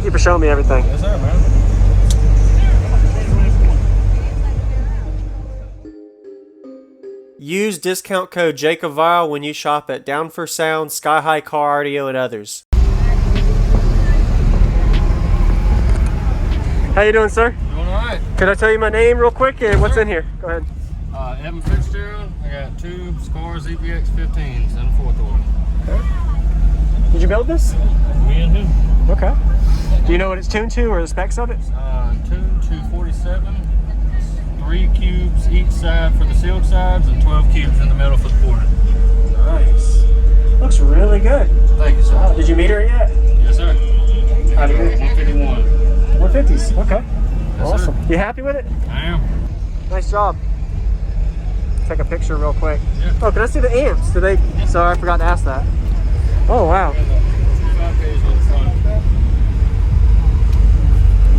you for showing me everything. Yes, sir, man. Use discount code JACOBVILE when you shop at Down for Sound, Sky High Car Audio, and others. How you doing, sir? Doing all right. Can I tell you my name real quick and what's in here? Go ahead. Evan Fitzgerald. I got 2 Scar ZPX 15s and a 4th order. Okay. Did you build this? Me and him. Okay. Do you know what it's tuned to or the specs of it? Tuned to 47. 3 cubes each side for the sealed sides and 12 cubes in the middle for the ported. Nice. Looks really good. Thank you, sir. Did you meter it yet? Yes, sir. How'd it do? 151. 150s. Okay. Yes, awesome. Sir. You happy with it? I am. Nice job. Take a picture real quick. Yeah. Oh, can I see the amps? Do they? Yeah. Sorry, I forgot to ask that. Oh, wow. 5 gauge on the front.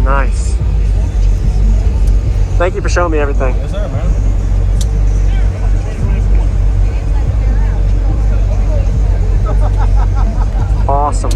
Nice. Thank you for showing me everything. Yes, sir, man. Awesome.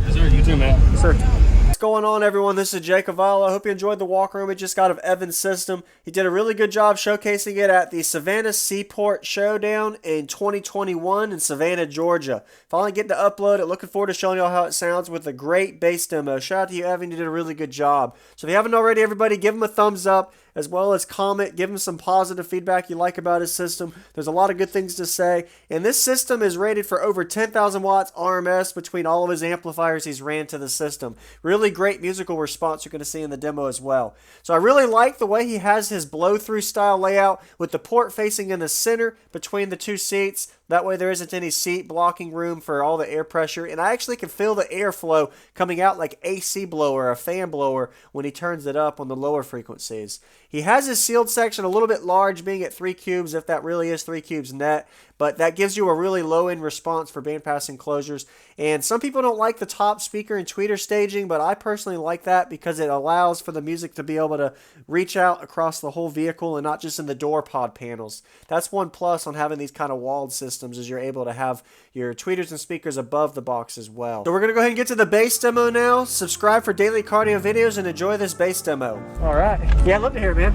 Yes, sir. You too, man. Yes, sir. What's going on, everyone? This is Jake Cavallo. I hope you enjoyed the walk around we just got of Evan's system. He did a really good job showcasing it at the Savannah Seaport Showdown in 2021 in Savannah, Georgia. Finally getting to upload it. Looking forward to showing y'all how it sounds with a great bass demo. Shout out to you, Evan. You did a really good job. So if you haven't already, everybody, give him a thumbs up, as well as comment. Give him some positive feedback you like about his system. There's a lot of good things to say. And this system is rated for over 10,000 watts RMS between all of his amplifiers he's ran to the system. Really great musical response you're going to see in the demo as well. So I really like the way he has his blow-through style layout with the port facing in the center between the 2 seats. That way there isn't any seat blocking room for all the air pressure. And I actually can feel the airflow coming out like AC blower or a fan blower when he turns it up on the lower frequencies. He has his sealed section a little bit large, being at 3 cubes, if that really is 3 cubes net. But that gives you a really low-end response for bandpass enclosures. And some people don't like the top speaker and tweeter staging, but I personally like that because it allows for the music to be able to reach out across the whole vehicle and not just in the door pod panels. That's one plus on having these kind of walled systems, is you're able to have your tweeters and speakers above the box as well. So we're going to go ahead and get to the bass demo now. Subscribe for daily cardio videos and enjoy this bass demo. All right. Yeah, I'd love to hear it, man.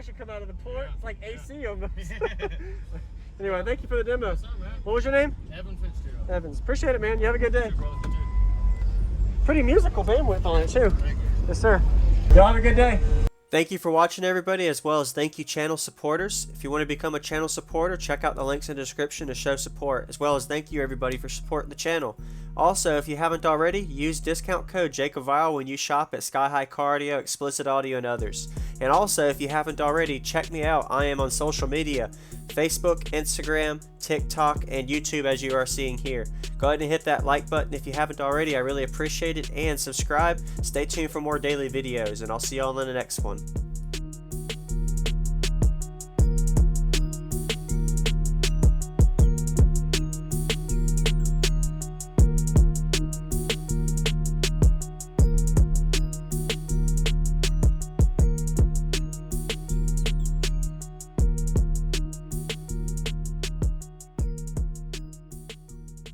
pressure come out of the port. It's like AC almost. Anyway, thank you for the demo. Sir, man. What was your name? Evan Fitzgerald. Evans. Appreciate it, man. You have a good day. You, bro. Good dude. Pretty musical bandwidth on it, too. Thank you. Yes, sir. Y'all have a good day. Thank you for watching, everybody, as well as thank you, channel supporters. If you want to become a channel supporter, check out the links in the description to show support, as well as thank you, everybody, for supporting the channel. Also, if you haven't already, use discount code JACOVILE when you shop at Sky High Cardio, Explicit Audio, and others. And also, if you haven't already, check me out. I am on social media, Facebook, Instagram, TikTok, and YouTube, as you are seeing here. Go ahead and hit that like button if you haven't already. I really appreciate it. And subscribe. Stay tuned for more daily videos, and I'll see y'all in the next one.